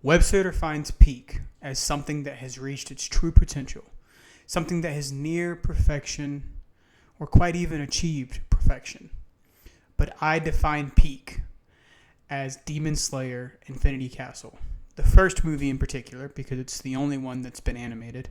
Webster defines peak as something that has reached its true potential, something that has near perfection or quite even achieved perfection. But I define peak as Demon Slayer Infinity Castle. The first movie in particular, because it's the only one that's been animated.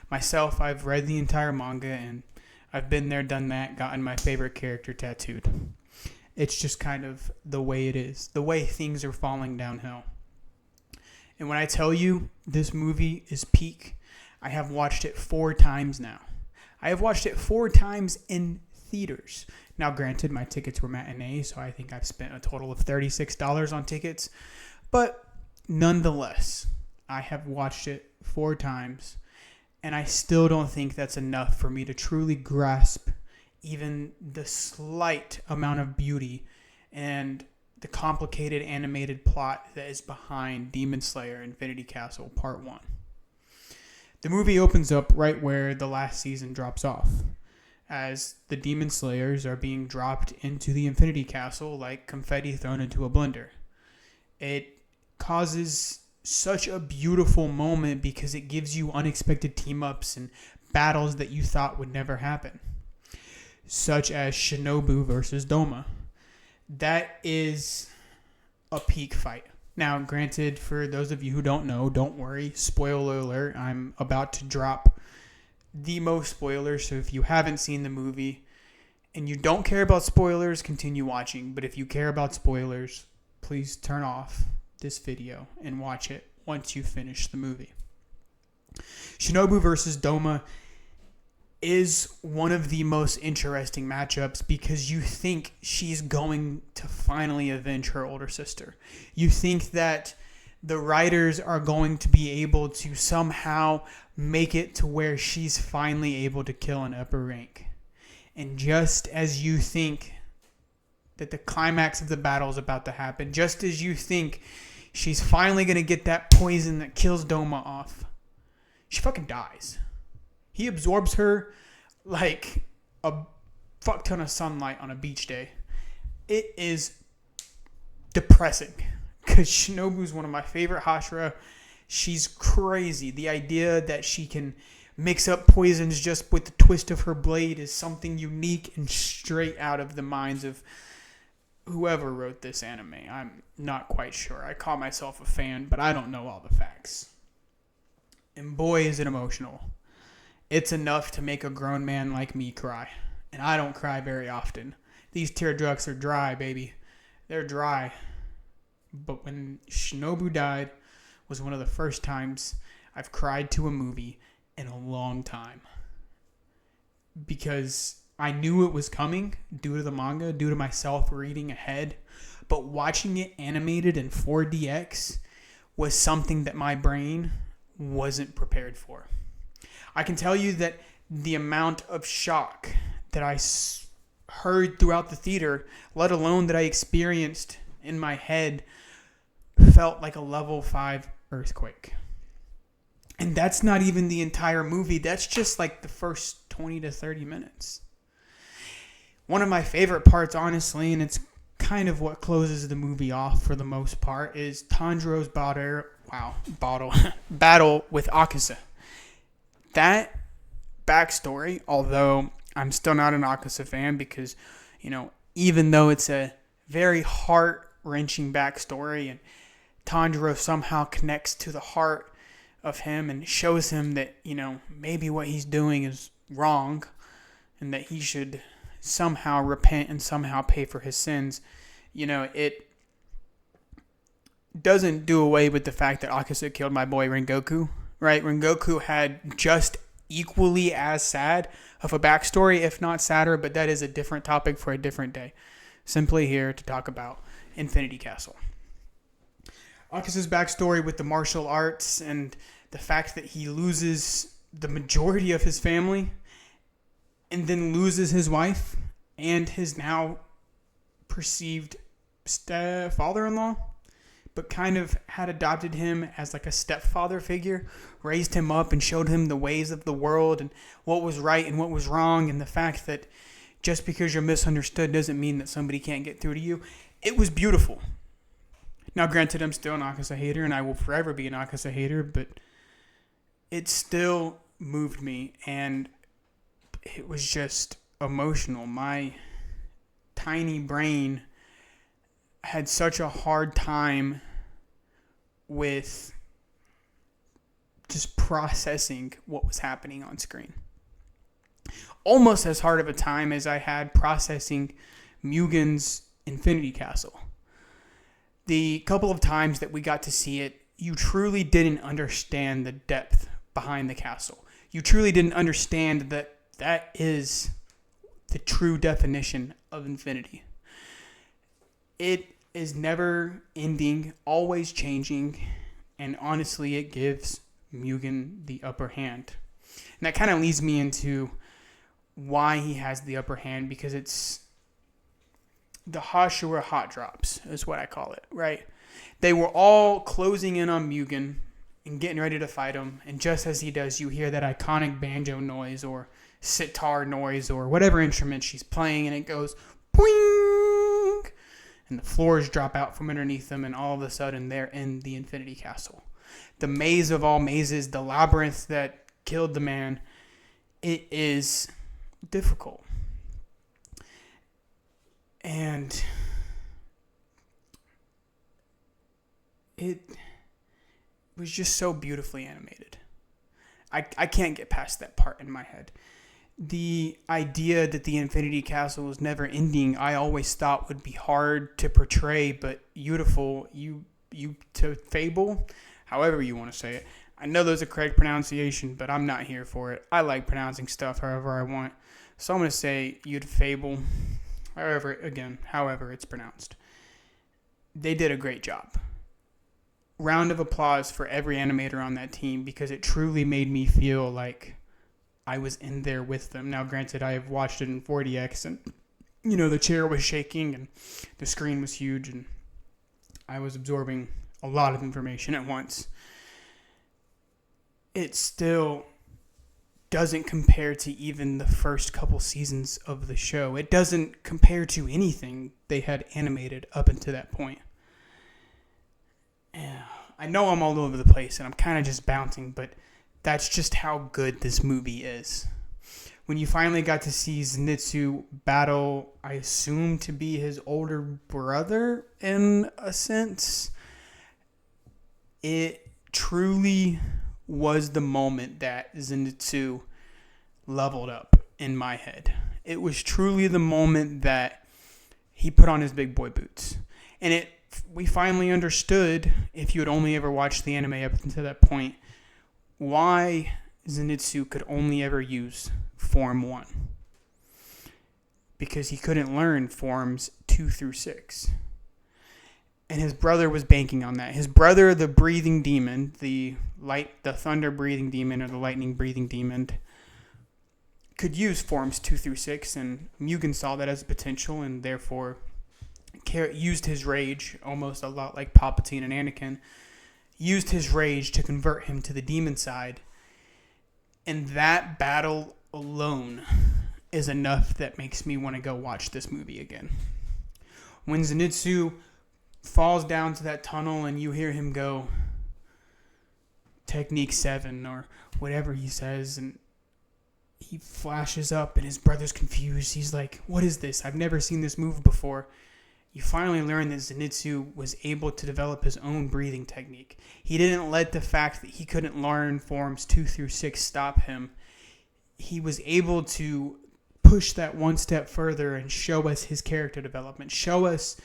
Myself, I've read the entire manga and I've been there, done that, gotten my favorite character tattooed. It's just kind of the way it is, the way things are falling downhill. And when I tell you this movie is peak, I have watched it 4 times now. I have watched it 4 times in theaters. Now, granted, my tickets were matinee, so I think I've spent a total of $36 on tickets. But nonetheless, I have watched it 4 times, and I still don't think that's enough for me to truly grasp even the slight amount of beauty and the complicated animated plot that is behind Demon Slayer Infinity Castle Part 1. The movie opens up right where the last season drops off, as the Demon Slayers are being dropped into the Infinity Castle like confetti thrown into a blender. It causes such a beautiful moment because it gives you unexpected team-ups and battles that you thought would never happen, such as Shinobu versus Doma. That is a peak fight. Now, granted, for those of you who don't know, don't worry, spoiler alert, I'm about to drop the most spoilers, so if you haven't seen the movie and you don't care about spoilers, continue watching, but if you care about spoilers, please turn off this video and watch it once you finish the movie. Shinobu versus Doma is one of the most interesting matchups because you think she's going to finally avenge her older sister. You think that the writers are going to be able to somehow make it to where she's finally able to kill an upper rank. And just as you think that the climax of the battle is about to happen, just as you think she's finally going to get that poison that kills Doma off, she fucking dies. He absorbs her like a fuck ton of sunlight on a beach day. It is depressing because Shinobu's one of my favorite Hashira. She's crazy. The idea that she can mix up poisons just with the twist of her blade is something unique and straight out of the minds of whoever wrote this anime. I'm not quite sure. I call myself a fan, but I don't know all the facts. And boy, is it emotional. It's enough to make a grown man like me cry. And I don't cry very often. These teardrops are dry, baby. They're dry. But when Shinobu died was one of the first times I've cried to a movie in a long time. Because I knew it was coming due to the manga, due to myself reading ahead. But watching it animated in 4DX was something that my brain wasn't prepared for. I can tell you that the amount of shock that I heard throughout the theater, let alone that I experienced in my head, felt like a level 5 earthquake. And that's not even the entire movie. That's just like the first 20 to 30 minutes. One of my favorite parts, honestly, and it's kind of what closes the movie off for the most part, is Tanjiro's battle with Akaza. That backstory, although I'm still not an Akaza fan because, even though it's a very heart-wrenching backstory and Tanjiro somehow connects to the heart of him and shows him that, maybe what he's doing is wrong and that he should somehow repent and somehow pay for his sins, it doesn't do away with the fact that Akaza killed my boy Rengoku, right? Rengoku had just equally as sad of a backstory, if not sadder, but that is a different topic for a different day. Simply here to talk about Infinity Castle. Akaza's backstory with the martial arts and the fact that he loses the majority of his family and then loses his wife and his now perceived father-in-law, but kind of had adopted him as like a stepfather figure, raised him up and showed him the ways of the world and what was right and what was wrong, and the fact that just because you're misunderstood doesn't mean that somebody can't get through to you. It was beautiful. Now, granted, I'm still an Akasa hater, and I will forever be an Akasa hater, but it still moved me, and it was just emotional. My tiny brain had such a hard time with just processing what was happening on screen. Almost as hard of a time as I had processing Mugen's Infinity Castle. The couple of times that we got to see it, you truly didn't understand the depth behind the castle. You truly didn't understand that that is the true definition of infinity. It is never ending, always changing, and honestly, it gives Mugen the upper hand. And that kind of leads me into why he has the upper hand, because it's the Hashira hot drops is what I call it, right? They were all closing in on Mugen and getting ready to fight him, and just as he does, you hear that iconic banjo noise or sitar noise or whatever instrument she's playing, and it goes boing, and the floors drop out from underneath them, and all of a sudden they're in the Infinity Castle. The maze of all mazes, the labyrinth that killed the man, it is difficult. And it was just so beautifully animated. I can't get past that part in my head. The idea that the Infinity Castle was never ending, I always thought would be hard to portray, but beautiful. You to fable, however you want to say it. I know there's a correct pronunciation, but I'm not here for it. I like pronouncing stuff however I want. So I'm going to say you'd fable, however it's pronounced. They did a great job. Round of applause for every animator on that team, because it truly made me feel like I was in there with them. Now, granted, I have watched it in 4DX, and, the chair was shaking, and the screen was huge, and I was absorbing a lot of information at once. It still doesn't compare to even the first couple seasons of the show. It doesn't compare to anything they had animated up until that point. Yeah, I know I'm all over the place and I'm kind of just bouncing, but that's just how good this movie is. When you finally got to see Zenitsu battle, I assume to be his older brother in a sense, it truly was the moment that Zenitsu leveled up in my head. It was truly the moment that he put on his big boy boots. And we finally understood, if you had only ever watched the anime up until that point, why Zenitsu could only ever use Form 1. Because he couldn't learn Forms 2 through 6. And his brother was banking on that. His brother, the breathing demon, the thunder breathing demon or the lightning breathing demon, could use Forms 2 through 6, and Mugen saw that as a potential and therefore used his rage, almost a lot like Palpatine and Anakin, used his rage to convert him to the demon side. And that battle alone is enough that makes me want to go watch this movie again. When Zenitsu falls down to that tunnel and you hear him go, Technique 7 or whatever he says, and he flashes up and his brother's confused. He's like, what is this? I've never seen this move before. You finally learn that Zenitsu was able to develop his own breathing technique. He didn't let the fact that he couldn't learn Forms 2 through 6 stop him. He was able to push that one step further and show us his character development, show us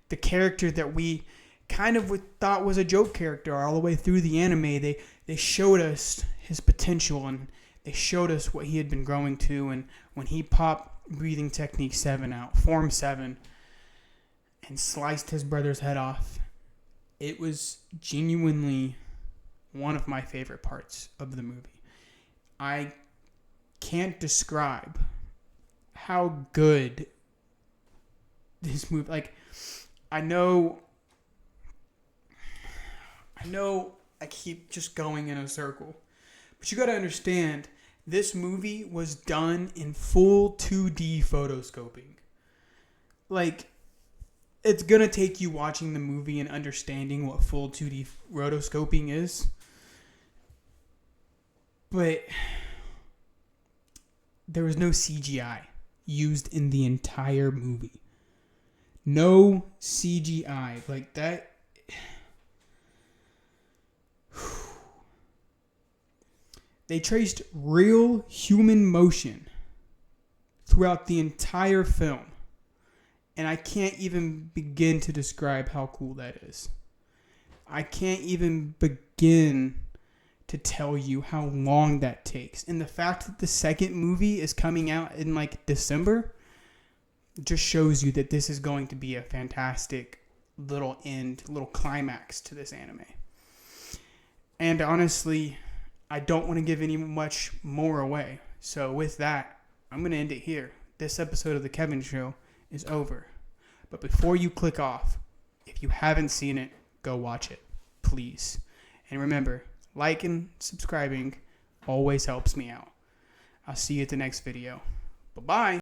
the character that we kind of thought was a joke character all the way through the anime. They showed us his potential, and they showed us what he had been growing to. And when he popped breathing technique 7 out, Form 7, and sliced his brother's head off, it was genuinely one of my favorite parts of the movie. I can't describe how good this movie, I know I keep just going in a circle, but you got to understand, this movie was done in full 2D photoscoping. it's going to take you watching the movie and understanding what full 2D rotoscoping is. But there was no CGI used in the entire movie. No CGI. Like that. They traced real human motion throughout the entire film. And I can't even begin to describe how cool that is. I can't even begin to tell you how long that takes. And the fact that the second movie is coming out in like December just shows you that this is going to be a fantastic little climax to this anime. And honestly, I don't want to give any much more away. So with that, I'm going to end it here. This episode of The Kevin Show is over. But before you click off, if you haven't seen it, go watch it, please. And remember, liking and subscribing always helps me out. I'll see you at the next video. Bye-bye.